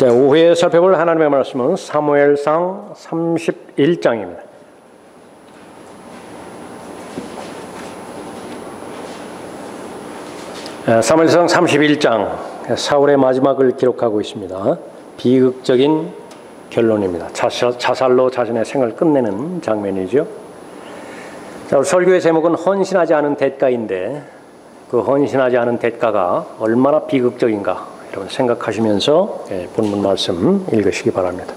네, 오후에 살펴볼 하나님의 말씀은 사무엘상 31장입니다. 사무엘상 31장, 사울의 마지막을 기록하고 있습니다. 비극적인 결론입니다. 자살로 자신의 생을 끝내는 장면이죠. 자, 설교의 제목은 헌신하지 않은 대가인데 그 헌신하지 않은 대가가 얼마나 비극적인가 여러분 생각하시면서 본문 말씀 읽으시기 바랍니다.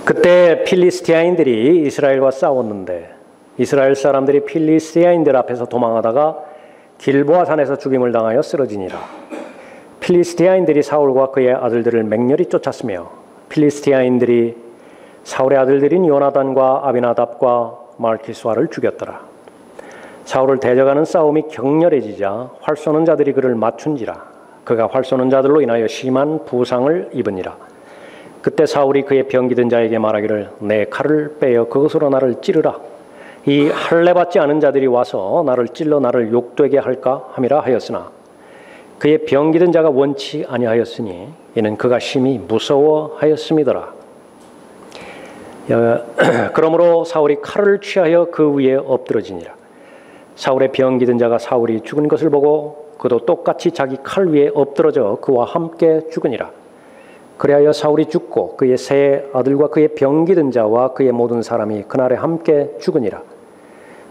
그때 필리스티아인들이 이스라엘과 싸웠는데 이스라엘 사람들이 필리스티아인들 앞에서 도망하다가 길보아 산에서 죽임을 당하여 쓰러지니라. 필리스티아인들이 사울과 그의 아들들을 맹렬히 쫓았으며 필리스티아인들이 사울의 아들들인 요나단과 아비나답과 말기수아를 죽였더라. 사울을 대적하는 싸움이 격렬해지자 활 쏘는 자들이 그를 맞춘지라. 그가 활 쏘는 자들로 인하여 심한 부상을 입으니라. 그때 사울이 그의 병기든 자에게 말하기를 내 칼을 빼어 그것으로 나를 찌르라. 이 할례 받지 않은 자들이 와서 나를 찔러 나를 욕되게 할까 함이라 하였으나 그의 병기든 자가 원치 아니하였으니 이는 그가 심히 무서워하였음이더라. 그러므로 사울이 칼을 취하여 그 위에 엎드러지니라. 사울의 병기든 자가 사울이 죽은 것을 보고 그도 똑같이 자기 칼 위에 엎드러져 그와 함께 죽으니라. 그리하여 사울이 죽고 그의 세 아들과 그의 병기든 자와 그의 모든 사람이 그날에 함께 죽으니라.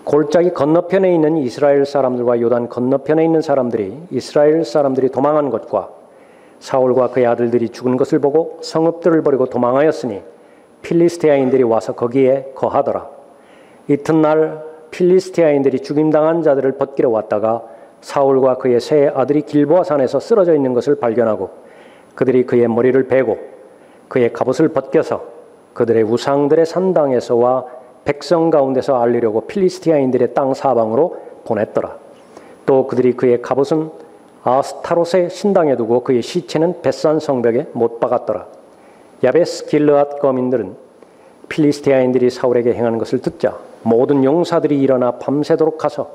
골짜기 건너편에 있는 이스라엘 사람들과 요단 건너편에 있는 사람들이 이스라엘 사람들이 도망한 것과 사울과 그의 아들들이 죽은 것을 보고 성읍들을 버리고 도망하였으니 필리스티아인들이 와서 거기에 거하더라. 이튿날 필리스티아인들이 죽임당한 자들을 벗기러 왔다가 사울과 그의 세 아들이 길보아 산에서 쓰러져 있는 것을 발견하고 그들이 그의 머리를 베고 그의 갑옷을 벗겨서 그들의 우상들의 산당에서와 백성 가운데서 알리려고 필리스티아인들의 땅 사방으로 보냈더라. 또 그들이 그의 갑옷은 아스타롯의 신당에 두고 그의 시체는 벳산 성벽에 못 박았더라. 야베스 길르앗 거민들은 필리스티아인들이 사울에게 행하는 것을 듣자 모든 용사들이 일어나 밤새도록 가서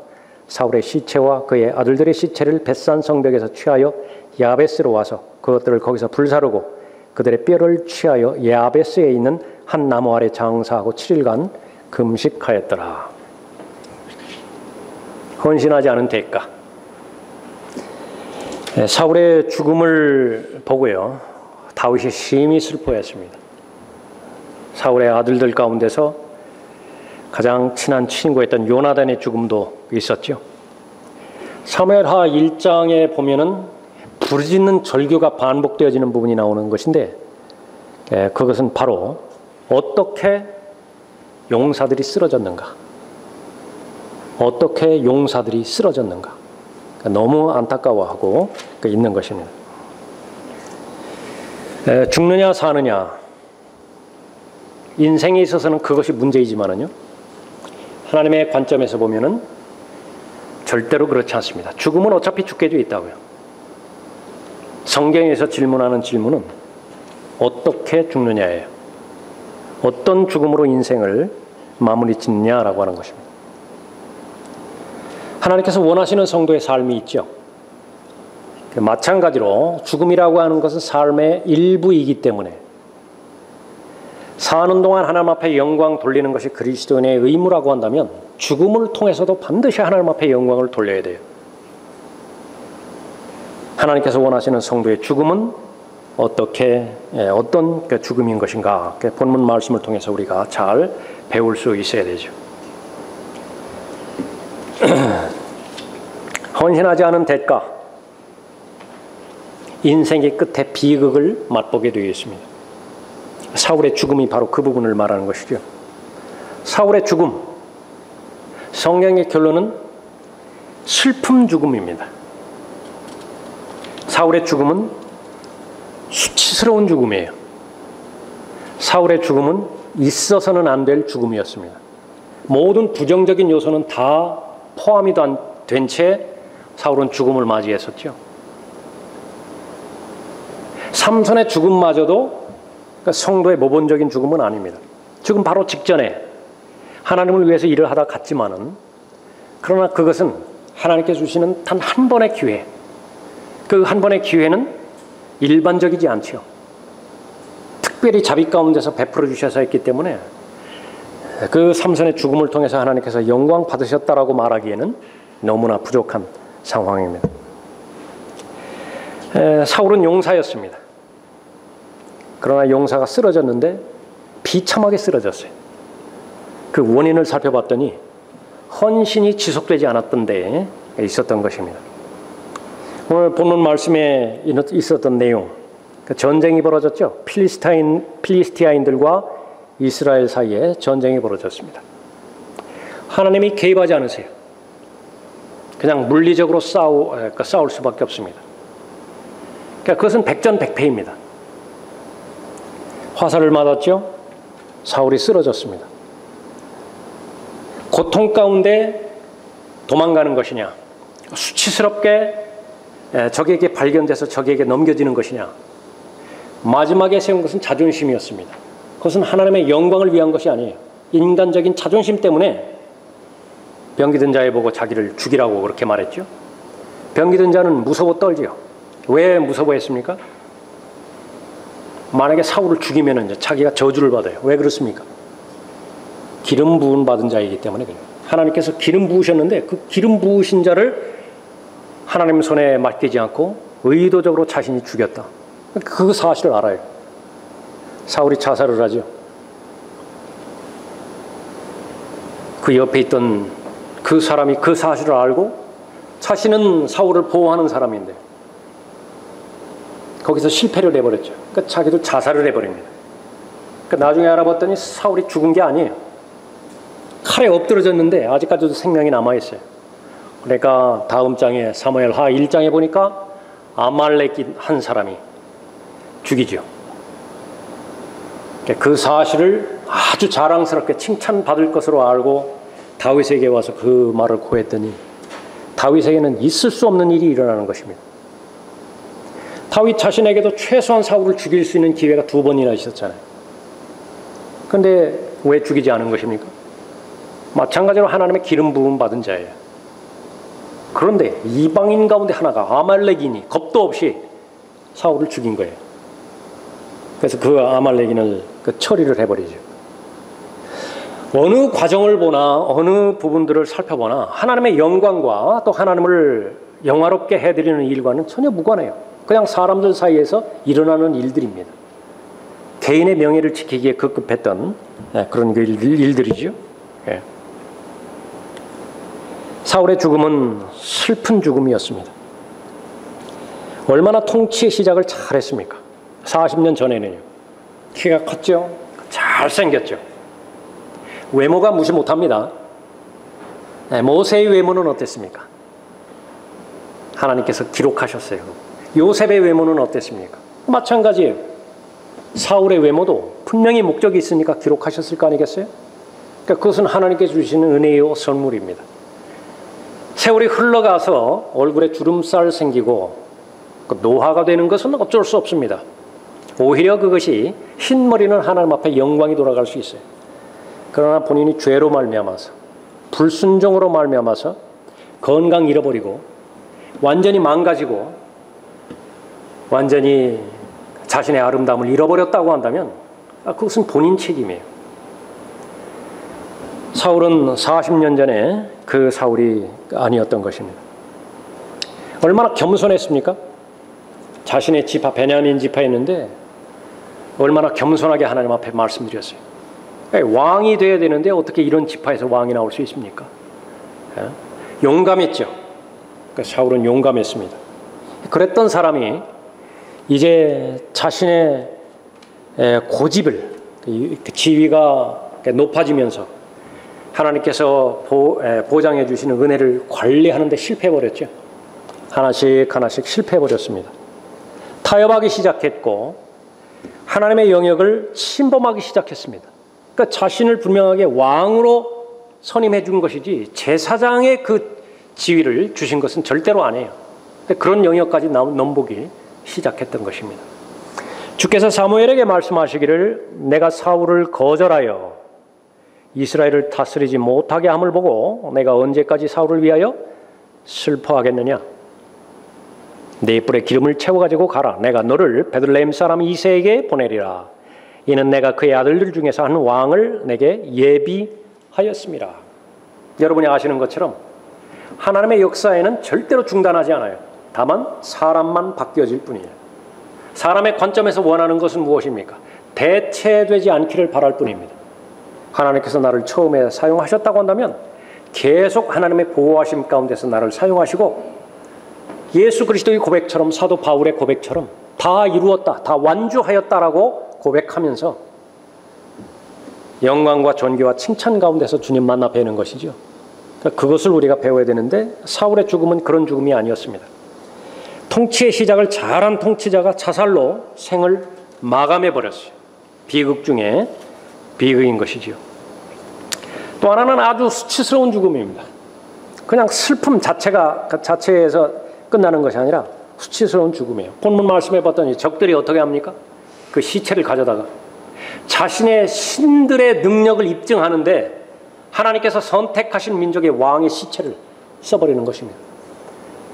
사울의 시체와 그의 아들들의 시체를 벳산 성벽에서 취하여 야베스로 와서 그것들을 거기서 불사르고 그들의 뼈를 취하여 야베스에 있는 한 나무 아래 장사하고 7일간 금식하였더라. 헌신하지 않은 대가. 사울의 죽음을 보고요, 다윗이 심히 슬퍼했습니다. 사울의 아들들 가운데서 가장 친한 친구였던 요나단의 죽음도 있었죠. 사무엘하 1장에 보면은 부르짖는 절규가 반복되어지는 부분이 나오는 것인데 그것은 바로 어떻게 용사들이 쓰러졌는가, 어떻게 용사들이 쓰러졌는가, 너무 안타까워하고 있는 것입니다. 죽느냐 사느냐, 인생에 있어서는 그것이 문제이지만은요, 하나님의 관점에서 보면은 절대로 그렇지 않습니다. 죽음은 어차피 죽게 되어 있다고요. 성경에서 질문하는 질문은 어떻게 죽느냐예요. 어떤 죽음으로 인생을 마무리 짓느냐라고 하는 것입니다. 하나님께서 원하시는 성도의 삶이 있죠. 마찬가지로 죽음이라고 하는 것은 삶의 일부이기 때문에 사는 동안 하나님 앞에 영광 돌리는 것이 그리스도인의 의무라고 한다면 죽음을 통해서도 반드시 하나님 앞에 영광을 돌려야 돼요. 하나님께서 원하시는 성도의 죽음은 어떤 죽음인 것인가, 본문 말씀을 통해서 우리가 잘 배울 수 있어야 되죠. 헌신하지 않은 대가, 인생의 끝에 비극을 맛보게 되어 있습니다. 사울의 죽음이 바로 그 부분을 말하는 것이죠. 사울의 죽음, 성경의 결론은 슬픔 죽음입니다. 사울의 죽음은 수치스러운 죽음이에요. 사울의 죽음은 있어서는 안 될 죽음이었습니다. 모든 부정적인 요소는 다 포함이 된 채 사울은 죽음을 맞이했었죠. 삼손의 죽음마저도 성도의 모본적인 죽음은 아닙니다. 죽음 바로 직전에 하나님을 위해서 일을 하다 갔지만은, 그러나 그것은 하나님께 주시는 단 한 번의 기회, 그 한 번의 기회는 일반적이지 않죠. 특별히 자비 가운데서 베풀어 주셔서 했기 때문에 그 삼손의 죽음을 통해서 하나님께서 영광 받으셨다라고 말하기에는 너무나 부족한 상황입니다. 사울은 용사였습니다. 그러나 용사가 쓰러졌는데 비참하게 쓰러졌어요. 그 원인을 살펴봤더니 헌신이 지속되지 않았던 데에 있었던 것입니다. 오늘 본문 말씀에 있었던 내용, 전쟁이 벌어졌죠. 필리스티아인들과 이스라엘 사이에 전쟁이 벌어졌습니다. 하나님이 개입하지 않으세요. 그냥 물리적으로 싸울 수밖에 없습니다. 그러니까 그것은 백전백패입니다. 화살을 맞았죠. 사울이 쓰러졌습니다. 고통 가운데 도망가는 것이냐, 수치스럽게 적에게 발견돼서 적에게 넘겨지는 것이냐, 마지막에 세운 것은 자존심이었습니다. 그것은 하나님의 영광을 위한 것이 아니에요. 인간적인 자존심 때문에 병기든 자에 보고 자기를 죽이라고 그렇게 말했죠. 병기든 자는 무서워 떨지요. 왜 무서워했습니까? 만약에 사울을 죽이면 이제 자기가 저주를 받아요. 왜 그렇습니까? 기름 부은 받은 자이기 때문에 그래요. 하나님께서 기름 부으셨는데 그 기름 부으신 자를 하나님 손에 맡기지 않고 의도적으로 자신이 죽였다. 그 사실을 알아요. 사울이 자살을 하죠. 그 옆에 있던 그 사람이 그 사실을 알고 자신은 사울을 보호하는 사람인데 거기서 실패를 해버렸죠. 그러니까 자기도 자살을 해버립니다. 그러니까 나중에 알아봤더니 사울이 죽은 게 아니에요. 칼에 엎드러졌는데 아직까지도 생명이 남아있어요. 그러니까 다음 장에 사무엘하 1장에 보니까 아말렉인 한 사람이 죽이죠. 그 사실을 아주 자랑스럽게 칭찬받을 것으로 알고 다윗에게 와서 그 말을 고했더니 다윗에게는 있을 수 없는 일이 일어나는 것입니다. 다윗 자신에게도 최소한 사울을 죽일 수 있는 기회가 2번이나 있었잖아요. 그런데 왜 죽이지 않은 것입니까? 마찬가지로 하나님의 기름 부음 받은 자예요. 그런데 이방인 가운데 하나가 아말렉인이 겁도 없이 사울을 죽인 거예요. 그래서 그 아말렉인을 처리를 해버리죠. 어느 과정을 보나 어느 부분들을 살펴보나 하나님의 영광과 또 하나님을 영화롭게 해드리는 일과는 전혀 무관해요. 그냥 사람들 사이에서 일어나는 일들입니다. 개인의 명예를 지키기에 급급했던 그런 일들이죠. 사울의 죽음은 슬픈 죽음이었습니다. 얼마나 통치의 시작을 잘했습니까? 40년 전에는요. 키가 컸죠. 잘생겼죠. 외모가 무시 못합니다. 모세의 외모는 어땠습니까? 하나님께서 기록하셨어요. 요셉의 외모는 어땠습니까? 마찬가지예요. 사울의 외모도 분명히 목적이 있으니까 기록하셨을 거 아니겠어요? 그러니까 그것은 하나님께서 주시는 은혜요 선물입니다. 세월이 흘러가서 얼굴에 주름살 생기고 노화가 되는 것은 어쩔 수 없습니다. 오히려 그것이 흰머리는 하나님 앞에 영광이 돌아갈 수 있어요. 그러나 본인이 죄로 말미암아서 불순종으로 말미암아서 건강 잃어버리고 완전히 망가지고 완전히 자신의 아름다움을 잃어버렸다고 한다면 그것은 본인 책임이에요. 사울은 40년 전에 그 사울이 아니었던 것입니다. 얼마나 겸손했습니까? 자신의 지파 베냐민 지파였는데 얼마나 겸손하게 하나님 앞에 말씀드렸어요. 왕이 돼야 되는데 어떻게 이런 지파에서 왕이 나올 수 있습니까? 용감했죠. 사울은 용감했습니다. 그랬던 사람이 이제 자신의 고집을 지위가 높아지면서 하나님께서 보장해 주시는 은혜를 관리하는 데 실패해버렸죠. 하나씩 하나씩 실패해버렸습니다. 타협하기 시작했고 하나님의 영역을 침범하기 시작했습니다. 그러니까 자신을 분명하게 왕으로 선임해 준 것이지 제사장의 그 지위를 주신 것은 절대로 아니에요. 그런 영역까지 넘보기 시작했던 것입니다. 주께서 사무엘에게 말씀하시기를 내가 사울을 거절하여 이스라엘을 다스리지 못하게 함을 보고 내가 언제까지 사울을 위하여 슬퍼하겠느냐. 네 뿔에 기름을 채워가지고 가라. 내가 너를 베들레헴 사람 이새에게 보내리라. 이는 내가 그의 아들들 중에서 한 왕을 내게 예비하였습니다. 여러분이 아시는 것처럼 하나님의 역사에는 절대로 중단하지 않아요. 다만 사람만 바뀌어질 뿐이에요. 사람의 관점에서 원하는 것은 무엇입니까? 대체되지 않기를 바랄 뿐입니다. 하나님께서 나를 처음에 사용하셨다고 한다면 계속 하나님의 보호하심 가운데서 나를 사용하시고 예수 그리스도의 고백처럼, 사도 바울의 고백처럼 다 이루었다, 다 완주하였다라고 고백하면서 영광과 존귀와 칭찬 가운데서 주님 만나 뵈는 것이죠. 그것을 우리가 배워야 되는데 사울의 죽음은 그런 죽음이 아니었습니다. 통치의 시작을 잘한 통치자가 자살로 생을 마감해버렸어요. 비극 중에 비극인 것이죠. 또 하나는 아주 수치스러운 죽음입니다. 그냥 슬픔 자체에서 끝나는 것이 아니라 수치스러운 죽음이에요. 본문 말씀해 봤더니 적들이 어떻게 합니까? 그 시체를 가져다가 자신의 신들의 능력을 입증하는데 하나님께서 선택하신 민족의 왕의 시체를 써버리는 것입니다.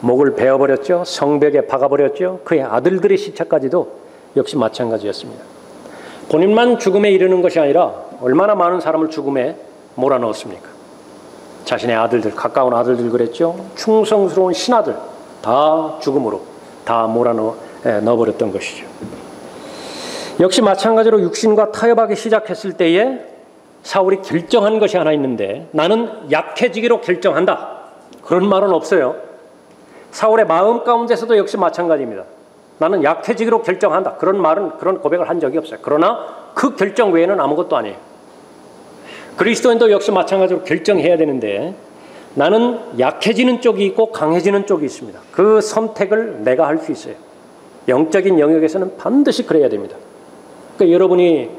목을 베어버렸죠. 성벽에 박아버렸죠. 그의 아들들의 시체까지도 역시 마찬가지였습니다. 본인만 죽음에 이르는 것이 아니라 얼마나 많은 사람을 죽음에 몰아넣었습니까? 자신의 아들들, 가까운 아들들 그랬죠. 충성스러운 신하들 다 죽음으로 다 몰아넣어버렸던 것이죠. 역시 마찬가지로 육신과 타협하기 시작했을 때에 사울이 결정한 것이 하나 있는데 나는 약해지기로 결정한다. 그런 말은 없어요. 사울의 마음 가운데서도 역시 마찬가지입니다. 나는 약해지기로 결정한다. 그런 고백을 한 적이 없어요. 그러나 그 결정 외에는 아무것도 아니에요. 그리스도인도 역시 마찬가지로 결정해야 되는데 나는 약해지는 쪽이 있고 강해지는 쪽이 있습니다. 그 선택을 내가 할 수 있어요. 영적인 영역에서는 반드시 그래야 됩니다. 그러니까 여러분이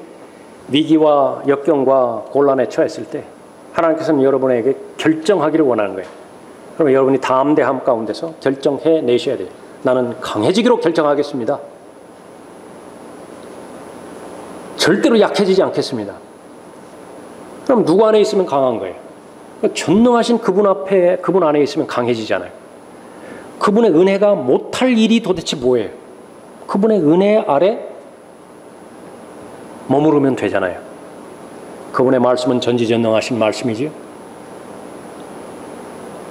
위기와 역경과 곤란에 처했을 때 하나님께서는 여러분에게 결정하기를 원하는 거예요. 그러면 여러분이 담대함 가운데서 결정해 내셔야 돼요. 나는 강해지기로 결정하겠습니다. 절대로 약해지지 않겠습니다. 그럼 누구 안에 있으면 강한 거예요? 전능하신 그분 안에 있으면 강해지잖아요. 그분의 은혜가 못할 일이 도대체 뭐예요? 그분의 은혜 아래 머무르면 되잖아요. 그분의 말씀은 전지전능하신 말씀이지요.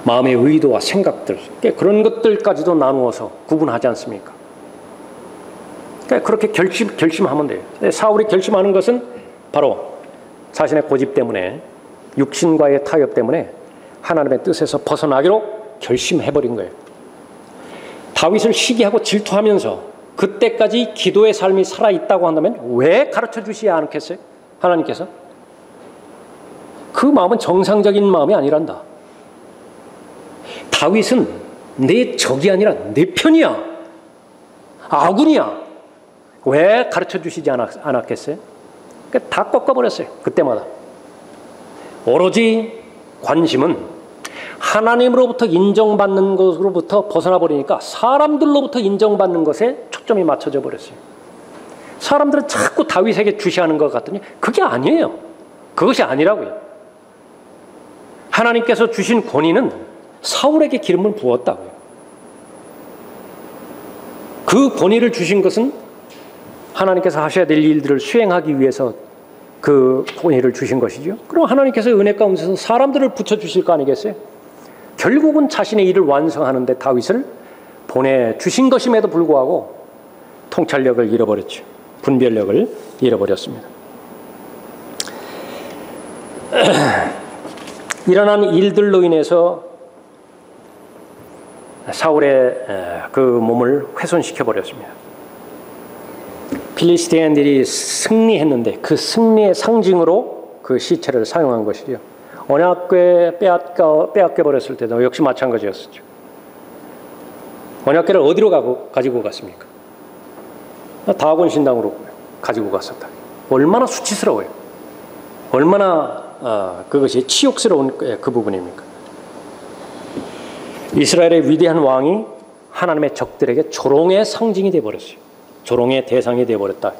마음의 의도와 생각들, 그런 것들까지도 나누어서 구분하지 않습니까? 그렇게 결심하면 돼요. 사울이 결심하는 것은 바로 자신의 고집 때문에, 육신과의 타협 때문에 하나님의 뜻에서 벗어나기로 결심해버린 거예요. 다윗을 시기하고 질투하면서 그때까지 기도의 삶이 살아있다고 한다면 왜 가르쳐 주시지 않겠어요? 하나님께서? 그 마음은 정상적인 마음이 아니란다. 다윗은 내 적이 아니라 내 편이야. 아군이야. 왜 가르쳐 주시지 않았겠어요? 다 꺾어버렸어요. 그때마다. 오로지 관심은 하나님으로부터 인정받는 것으로부터 벗어나 버리니까 사람들로부터 인정받는 것에 초점이 맞춰져 버렸어요. 사람들은 자꾸 다윗에게 주시하는 것 같더니 그게 아니에요. 그것이 아니라고요. 하나님께서 주신 권위는 사울에게 기름을 부었다고요. 그 권위를 주신 것은 하나님께서 하셔야 될 일들을 수행하기 위해서 그 권위를 주신 것이죠. 그럼 하나님께서 은혜 가운데서 사람들을 붙여주실 거 아니겠어요? 결국은 자신의 일을 완성하는 데 다윗을 보내주신 것임에도 불구하고 통찰력을 잃어버렸죠. 분별력을 잃어버렸습니다. 일어난 일들로 인해서 사울의 그 몸을 훼손시켜버렸습니다. 필리스티인들이 승리했는데 그 승리의 상징으로 그 시체를 사용한 것이죠. 언약궤 빼앗겨버렸을 때도 역시 마찬가지였었죠. 언약궤를 어디로 가지고 갔습니까? 다곤 신당으로 가지고 갔었다. 얼마나 수치스러워요. 얼마나 그것이 치욕스러운 그 부분입니까? 이스라엘의 위대한 왕이 하나님의 적들에게 조롱의 상징이 되어버렸어요. 조롱의 대상이 되어버렸다.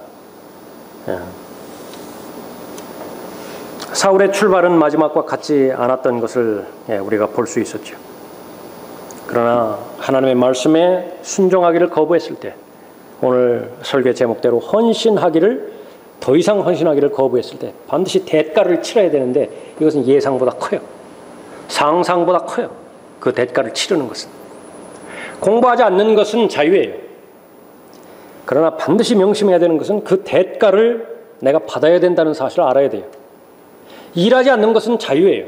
사울의 출발은 마지막과 같지 않았던 것을 우리가 볼 수 있었죠. 그러나 하나님의 말씀에 순종하기를 거부했을 때, 오늘 설교 제목대로 헌신하기를, 더 이상 헌신하기를 거부했을 때 반드시 대가를 치러야 되는데, 이것은 예상보다 커요. 상상보다 커요. 그 대가를 치르는 것은. 공부하지 않는 것은 자유예요. 그러나 반드시 명심해야 되는 것은 그 대가를 내가 받아야 된다는 사실을 알아야 돼요. 일하지 않는 것은 자유예요.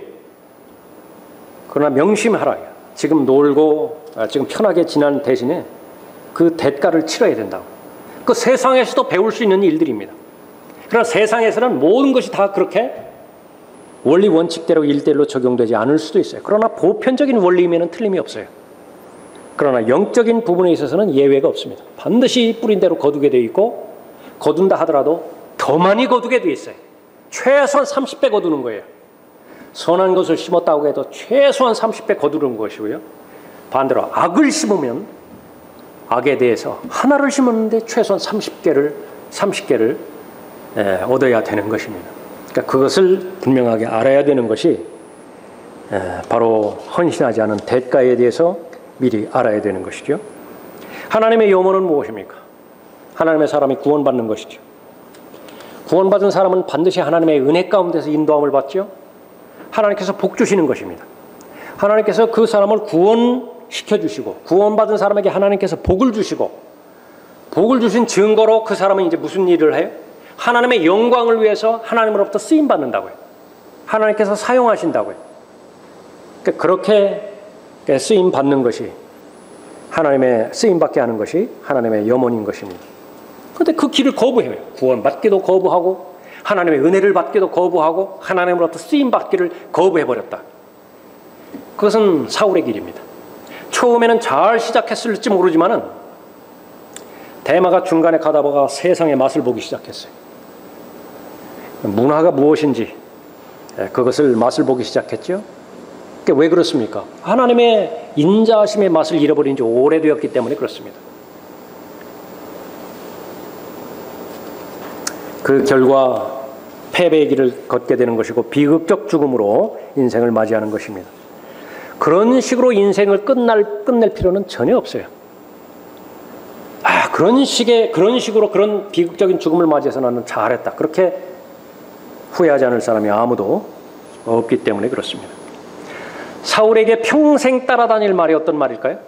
그러나 명심하라. 지금 놀고 지금 편하게 지난 대신에 그 대가를 치러야 된다고. 그 세상에서도 배울 수 있는 일들입니다. 그러나 세상에서는 모든 것이 다 그렇게 원리 원칙대로 일대일로 적용되지 않을 수도 있어요. 그러나 보편적인 원리이면 틀림이 없어요. 그러나 영적인 부분에 있어서는 예외가 없습니다. 반드시 뿌린 대로 거두게 되어 있고, 거둔다 하더라도 더 많이 거두게 되어 있어요. 최소한 30배 거두는 거예요. 선한 것을 심었다고 해도 최소한 30배 거두는 것이고요. 반대로 악을 심으면 악에 대해서 하나를 심었는데 최소한 30개를 얻어야 되는 것입니다. 그러니까 그것을 분명하게 알아야 되는 것이 바로 헌신하지 않은 대가에 대해서 미리 알아야 되는 것이죠. 하나님의 염원은 무엇입니까? 하나님의 사람이 구원받는 것이죠. 구원받은 사람은 반드시 하나님의 은혜 가운데서 인도함을 받죠. 하나님께서 복 주시는 것입니다. 하나님께서 그 사람을 구원시켜 주시고, 구원받은 사람에게 하나님께서 복을 주시고, 복을 주신 증거로 그 사람은 이제 무슨 일을 해요? 하나님의 영광을 위해서 하나님으로부터 쓰임 받는다고요. 하나님께서 사용하신다고요. 그러니까 그렇게 쓰임 받는 것이, 하나님의 쓰임 받게 하는 것이 하나님의 염원인 것입니다. 그런데 그 길을 거부해요. 구원받기도 거부하고, 하나님의 은혜를 받기도 거부하고, 하나님으로부터 쓰임 받기를 거부해버렸다. 그것은 사울의 길입니다. 처음에는 잘 시작했을지 모르지만은 대마가 중간에 가다가 세상의 맛을 보기 시작했어요. 문화가 무엇인지 그것을 맛을 보기 시작했죠. 왜 그렇습니까? 하나님의 인자하심의 맛을 잃어버린 지 오래되었기 때문에 그렇습니다. 그 결과 패배의 길을 걷게 되는 것이고, 비극적 죽음으로 인생을 맞이하는 것입니다. 그런 식으로 인생을 끝낼 필요는 전혀 없어요. 그런 식으로 그런 비극적인 죽음을 맞이해서 나는 잘했다, 그렇게 후회하지 않을 사람이 아무도 없기 때문에 그렇습니다. 사울에게 평생 따라다닐 말이 어떤 말일까요?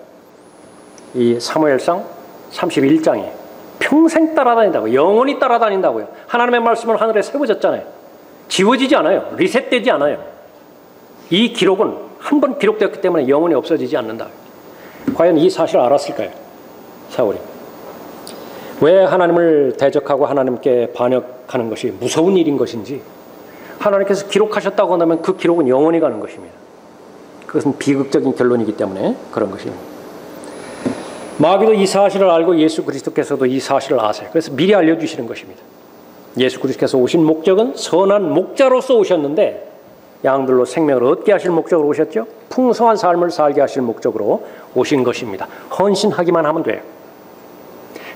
이 사무엘상 31장이에요. 평생 따라다닌다고요. 영원히 따라다닌다고요. 하나님의 말씀은 하늘에 세워졌잖아요. 지워지지 않아요. 리셋되지 않아요. 이 기록은 한 번 기록되었기 때문에 영원히 없어지지 않는다. 과연 이 사실을 알았을까요? 사울이. 왜 하나님을 대적하고 하나님께 반역하는 것이 무서운 일인 것인지, 하나님께서 기록하셨다고 한다면 그 기록은 영원히 가는 것입니다. 그것은 비극적인 결론이기 때문에 그런 것입니다. 마귀도 이 사실을 알고 예수 그리스도께서도 이 사실을 아세요. 그래서 미리 알려주시는 것입니다. 예수 그리스도께서 오신 목적은 선한 목자로서 오셨는데, 양들로 생명을 얻게 하실 목적으로 오셨죠. 풍성한 삶을 살게 하실 목적으로 오신 것입니다. 헌신하기만 하면 돼요.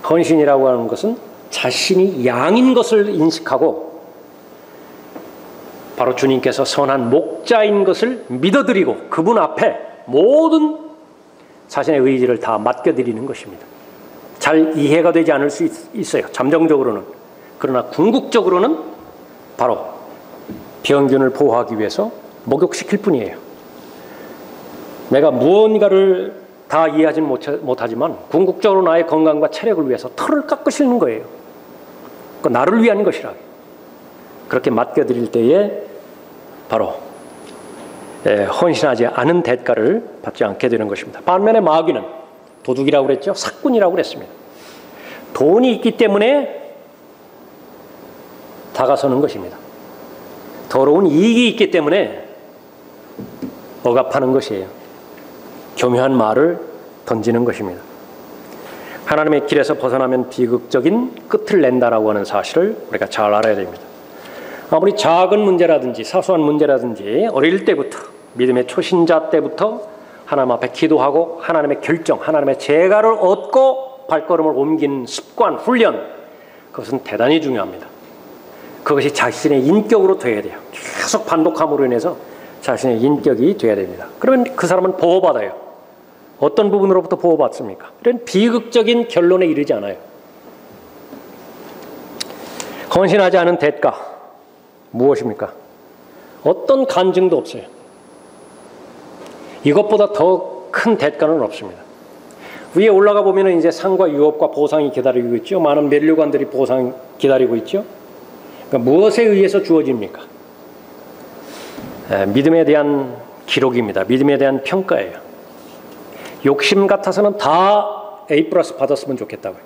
헌신이라고 하는 것은 자신이 양인 것을 인식하고, 바로 주님께서 선한 목자인 것을 믿어드리고 그분 앞에 모든 자신의 의지를 다 맡겨드리는 것입니다. 잘 이해가 되지 않을 수 있어요. 잠정적으로는. 그러나 궁극적으로는 바로 병균을 보호하기 위해서 목욕시킬 뿐이에요. 내가 무언가를 다 이해하지는 못하지만 궁극적으로 나의 건강과 체력을 위해서 털을 깎으시는 거예요. 그 나를 위한 것이라. 그렇게 맡겨드릴 때에 바로 헌신하지 않은 대가를 받지 않게 되는 것입니다. 반면에 마귀는 도둑이라고 그랬죠. 사꾼이라고 그랬습니다. 돈이 있기 때문에 다가서는 것입니다. 더러운 이익이 있기 때문에 억압하는 것이에요. 교묘한 말을 던지는 것입니다. 하나님의 길에서 벗어나면 비극적인 끝을 낸다라고 하는 사실을 우리가 잘 알아야 됩니다. 아무리 작은 문제라든지 사소한 문제라든지 어릴 때부터, 믿음의 초신자 때부터 하나님 앞에 기도하고 하나님의 결정, 하나님의 재가를 얻고 발걸음을 옮긴 습관, 훈련, 그것은 대단히 중요합니다. 그것이 자신의 인격으로 돼야 돼요. 계속 반복함으로 인해서 자신의 인격이 돼야 됩니다. 그러면 그 사람은 보호받아요. 어떤 부분으로부터 보호받습니까? 이런 비극적인 결론에 이르지 않아요. 헌신하지 않은 대가 무엇입니까? 어떤 간증도 없어요. 이것보다 더 큰 대가는 없습니다. 위에 올라가 보면 이제 상과 유업과 보상이 기다리고 있죠. 많은 면류관들이 보상 기다리고 있죠. 그러니까 무엇에 의해서 주어집니까? 믿음에 대한 기록입니다. 믿음에 대한 평가예요. 욕심 같아서는 다 A+ 받았으면 좋겠다고요.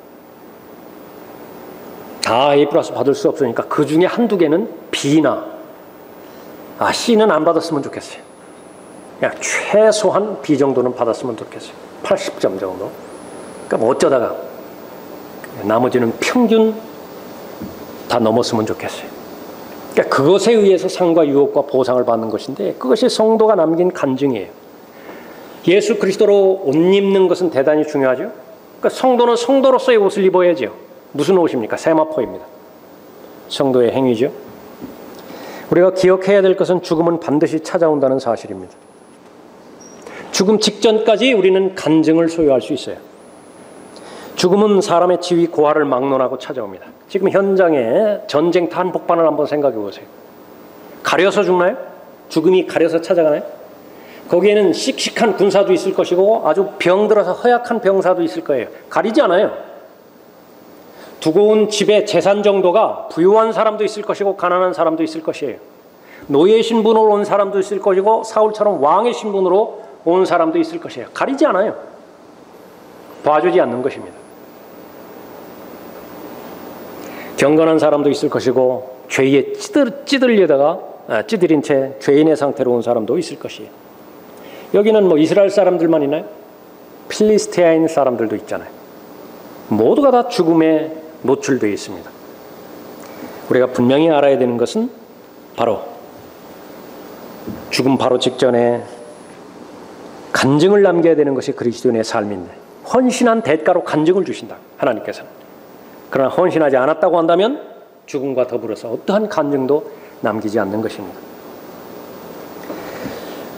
다 A+ 받을 수 없으니까 그 중에 한두 개는 B나 C는 안 받았으면 좋겠어요. 그냥 최소한 B 정도는 받았으면 좋겠어요. 80점 정도. 그러니까 어쩌다가 나머지는 평균 다 넘었으면 좋겠어요. 그러니까 그것에 의해서 상과 유업과 보상을 받는 것인데 그것이 성도가 남긴 간증이에요. 예수 그리스도로 옷 입는 것은 대단히 중요하죠. 그러니까 성도는 성도로서의 옷을 입어야죠. 무슨 옷입니까? 세마포입니다. 성도의 행위죠. 우리가 기억해야 될 것은 죽음은 반드시 찾아온다는 사실입니다. 죽음 직전까지 우리는 간증을 소유할 수 있어요. 죽음은 사람의 지위 고하를 막론하고 찾아옵니다. 지금 현장에 전쟁터 한복판을 한번 생각해 보세요. 가려서 죽나요? 죽음이 가려서 찾아가나요? 거기에는 씩씩한 군사도 있을 것이고 아주 병들어서 허약한 병사도 있을 거예요. 가리지 않아요. 두고 온 집의 재산 정도가 부유한 사람도 있을 것이고 가난한 사람도 있을 것이에요. 노예 신분으로 온 사람도 있을 것이고 사울처럼 왕의 신분으로 온 사람도 있을 것이에요. 가리지 않아요. 봐주지 않는 것입니다. 경건한 사람도 있을 것이고 죄에 찌들린 채 죄인의 상태로 온 사람도 있을 것이에요. 여기는 뭐 이스라엘 사람들만 있나요? 필리스티아인 사람들도 있잖아요. 모두가 다 죽음에 노출되어 있습니다. 우리가 분명히 알아야 되는 것은 바로 죽음 바로 직전에 간증을 남겨야 되는 것이 그리스도인의 삶인데 헌신한 대가로 간증을 주신다. 하나님께서는. 그러나 헌신하지 않았다고 한다면 죽음과 더불어서 어떠한 간증도 남기지 않는 것입니다.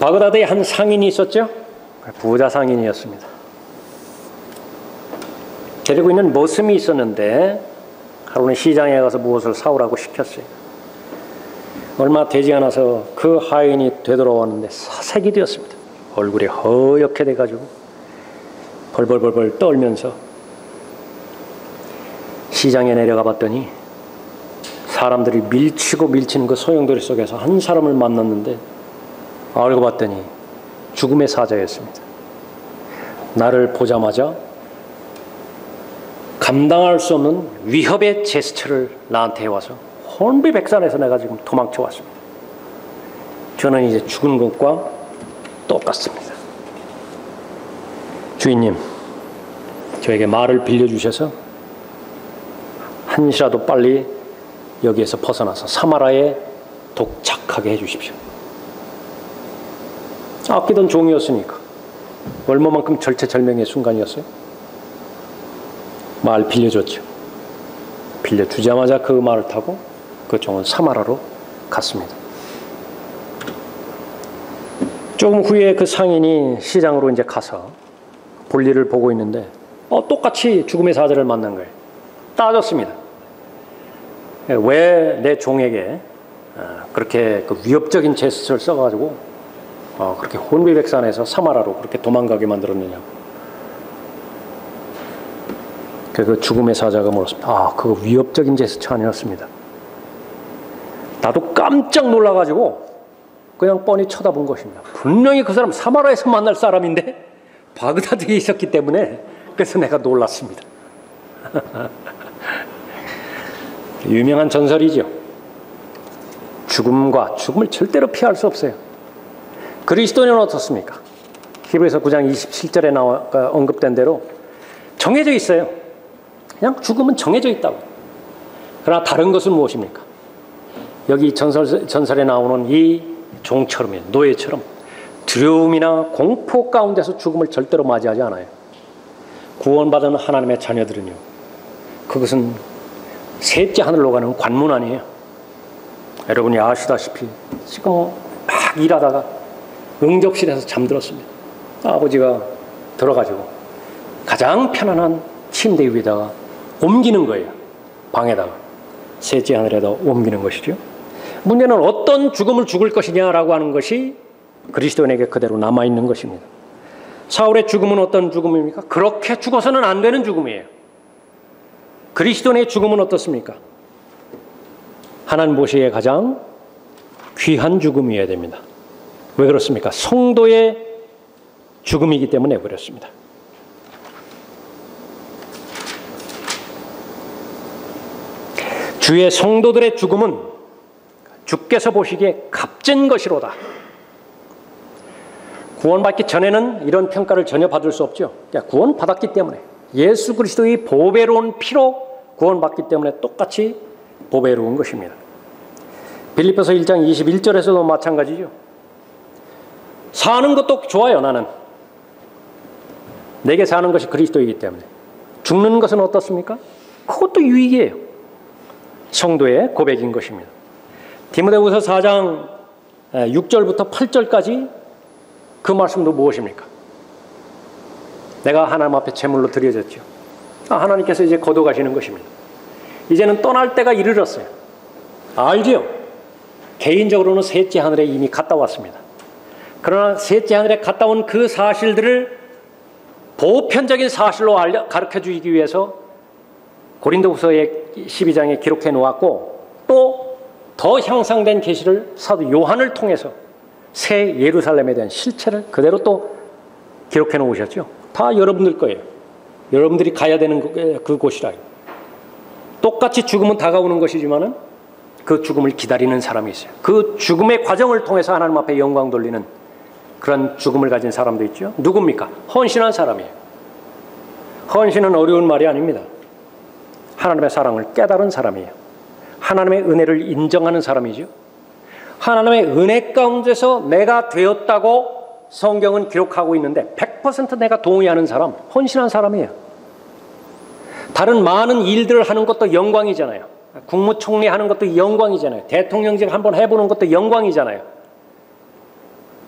바그다드에 한 상인이 있었죠. 부자 상인이었습니다. 데리고 있는 머슴이 있었는데 하루는 시장에 가서 무엇을 사오라고 시켰어요. 얼마 되지 않아서 그 하인이 되돌아왔는데 사색이 되었습니다. 얼굴이 허옇게 돼가지고 벌벌벌벌 떨면서 시장에 내려가 봤더니 사람들이 밀치고 밀치는 그 소용돌이 속에서 한 사람을 만났는데 알고 봤더니 죽음의 사자였습니다. 나를 보자마자 감당할 수 없는 위협의 제스처를 나한테 해와서 혼비백산해서 내가 지금 도망쳐 왔습니다. 저는 이제 죽은 것과 똑같습니다. 주인님, 저에게 말을 빌려주셔서 한시라도 빨리 여기에서 벗어나서 사마라에 도착하게 해주십시오. 아끼던 종이었으니까 얼마만큼 절체절명의 순간이었어요. 말 빌려줬죠. 빌려주자마자 그 말을 타고 그 종은 사마라로 갔습니다. 조금 후에 그 상인이 시장으로 이제 가서 볼일을 보고 있는데 똑같이 죽음의 사자를 만난 거예요. 따졌습니다. 왜 내 종에게 그렇게 그 위협적인 제스처를 써가지고 그렇게 혼비백산해서 사마라로 그렇게 도망가게 만들었느냐. 그 죽음의 사자가 물었습니다. 그거 위협적인 제스처 아니었습니다. 나도 깜짝 놀라가지고 그냥 뻔히 쳐다본 것입니다. 분명히 그 사람 사마라에서 만날 사람인데 바그다드에 있었기 때문에 그래서 내가 놀랐습니다. 유명한 전설이죠. 죽음을 절대로 피할 수 없어요. 그리스도인은 어떻습니까? 히브리서 9장 27절에 언급된 대로 정해져 있어요. 그냥 죽음은 정해져 있다고. 그러나 다른 것은 무엇입니까? 여기 전설에 나오는 이 종처럼, 노예처럼 두려움이나 공포 가운데서 죽음을 절대로 맞이하지 않아요. 구원받은 하나님의 자녀들은요, 그것은 셋째 하늘로 가는 관문 아니에요. 여러분이 아시다시피 지금 막 일하다가 응접실에서 잠들었습니다. 아버지가 들어가지고 가장 편안한 침대 위에다가 옮기는 거예요. 방에다가. 셋째 하늘에다 옮기는 것이죠. 문제는 어떤 죽음을 죽을 것이냐라고 하는 것이 그리스도인에게 그대로 남아있는 것입니다. 사울의 죽음은 어떤 죽음입니까? 그렇게 죽어서는 안 되는 죽음이에요. 그리스도인의 죽음은 어떻습니까? 하나님 보시기에 가장 귀한 죽음이어야 됩니다. 왜 그렇습니까? 성도의 죽음이기 때문에 그렇습니다. 주의 성도들의 죽음은 주께서 보시기에 값진 것이로다. 구원받기 전에는 이런 평가를 전혀 받을 수 없죠. 구원받았기 때문에 예수 그리스도의 보배로운 피로 구원받기 때문에 똑같이 보배로운 것입니다. 빌립보서 1장 21절에서도 마찬가지죠. 사는 것도 좋아요. 나는 내게 사는 것이 그리스도이기 때문에. 죽는 것은 어떻습니까? 그것도 유익이에요. 성도의 고백인 것입니다. 디모데후서 4장 6절부터 8절까지 그 말씀도 무엇입니까? 내가 하나님 앞에 제물로 드려졌죠. 하나님께서 이제 거둬가시는 것입니다. 이제는 떠날 때가 이르렀어요. 알죠? 개인적으로는 셋째 하늘에 이미 갔다 왔습니다. 그러나 셋째 하늘에 갔다 온 그 사실들을 보편적인 사실로 가르쳐주기 위해서 고린도후서의 12장에 기록해 놓았고 또 더 향상된 계시를 사도 요한을 통해서 새 예루살렘에 대한 실체를 그대로 또 기록해 놓으셨죠. 다 여러분들 거예요. 여러분들이 가야 되는 그곳이라. 똑같이 죽음은 다가오는 것이지만은 그 죽음을 기다리는 사람이 있어요. 그 죽음의 과정을 통해서 하나님 앞에 영광 돌리는 그런 죽음을 가진 사람도 있죠. 누굽니까? 헌신한 사람이에요. 헌신은 어려운 말이 아닙니다. 하나님의 사랑을 깨달은 사람이에요. 하나님의 은혜를 인정하는 사람이죠. 하나님의 은혜 가운데서 내가 되었다고 성경은 기록하고 있는데 100% 내가 동의하는 사람, 헌신한 사람이에요. 다른 많은 일들을 하는 것도 영광이잖아요. 국무총리 하는 것도 영광이잖아요. 대통령직 한번 해보는 것도 영광이잖아요.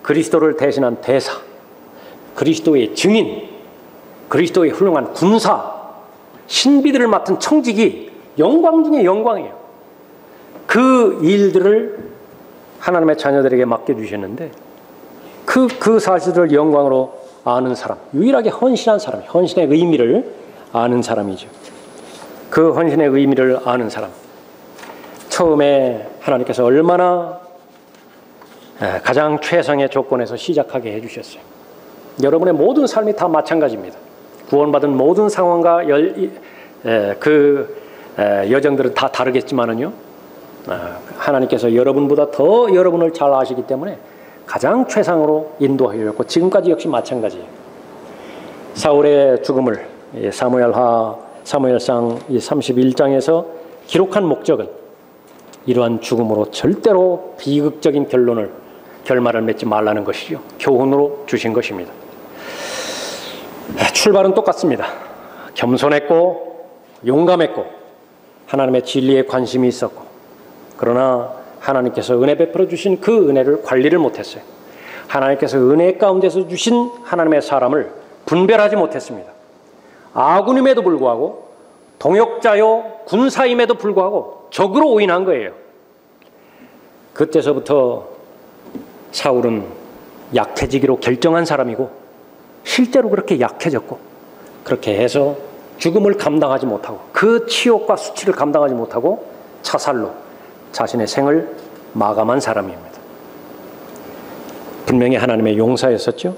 그리스도를 대신한 대사, 그리스도의 증인, 그리스도의 훌륭한 군사, 신비들을 맡은 청직이 영광 중에 영광이에요. 그 일들을 하나님의 자녀들에게 맡겨주셨는데 그 사실을 영광으로 아는 사람, 유일하게 헌신한 사람, 헌신의 의미를 아는 사람이죠. 그 헌신의 의미를 아는 사람. 처음에 하나님께서 얼마나 가장 최상의 조건에서 시작하게 해주셨어요. 여러분의 모든 삶이 다 마찬가지입니다. 구원받은 모든 상황과 여정들은 다 다르겠지만은요. 하나님께서 여러분보다 더 여러분을 잘 아시기 때문에 가장 최상으로 인도하여 주셨고 지금까지 역시 마찬가지예요. 사울의 죽음을 사무엘상 31장에서 기록한 목적은 이러한 죽음으로 절대로 비극적인 결말을 맺지 말라는 것이죠. 교훈으로 주신 것입니다. 출발은 똑같습니다. 겸손했고 용감했고 하나님의 진리에 관심이 있었고 그러나 하나님께서 은혜 베풀어 주신 그 은혜를 관리를 못했어요. 하나님께서 은혜 가운데서 주신 하나님의 사람을 분별하지 못했습니다. 아군임에도 불구하고 동역자요 군사임에도 불구하고 적으로 오인한 거예요. 그때서부터 사울은 약해지기로 결정한 사람이고 실제로 그렇게 약해졌고 그렇게 해서 죽음을 감당하지 못하고 그 치욕과 수치를 감당하지 못하고 자살로 자신의 생을 마감한 사람입니다. 분명히 하나님의 용사였었죠.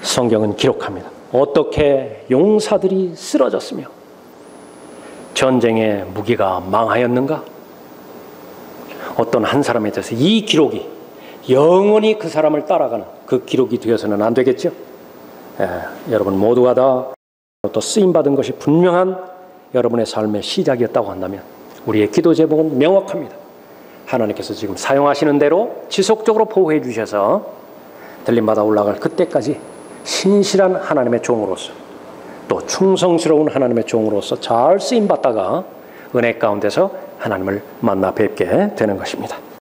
성경은 기록합니다. 어떻게 용사들이 쓰러졌으며 전쟁의 무기가 망하였는가? 어떤 한 사람에 대해서 이 기록이 영원히 그 사람을 따라가는 그 기록이 되어서는 안 되겠죠. 여러분 모두가 다 또 쓰임받은 것이 분명한 여러분의 삶의 시작이었다고 한다면 우리의 기도 제목은 명확합니다. 하나님께서 지금 사용하시는 대로 지속적으로 보호해 주셔서 들림받아 올라갈 그때까지 신실한 하나님의 종으로서 또 충성스러운 하나님의 종으로서 잘 쓰임받다가 은혜 가운데서 하나님을 만나 뵙게 되는 것입니다.